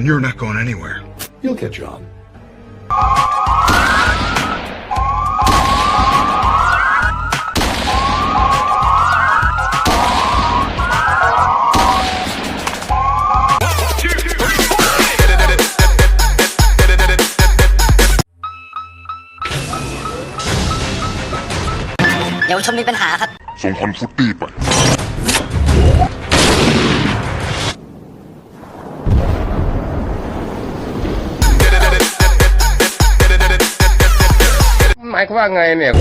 And you're not going anywhere. You'll catch on. เดี๋ยวชมมีปัญหาครับส่งคอนฟุตตี้ไปหมายความว่าไงเนี่ย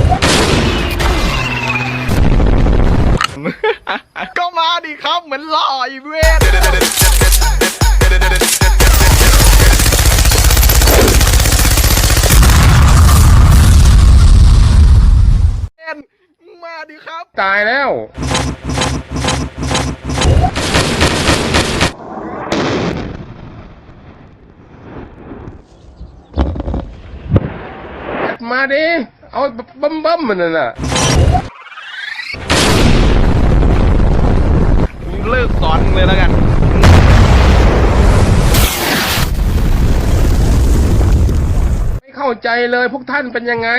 ก็มาดิครับเหมือนหล่ออีเวทมาดิครับตายแล้วมาดิเอาบัมมันน่ะเลิกสอนเลยแล้วกันไม่เข้าใจเลยพวกท่านเป็นยังไง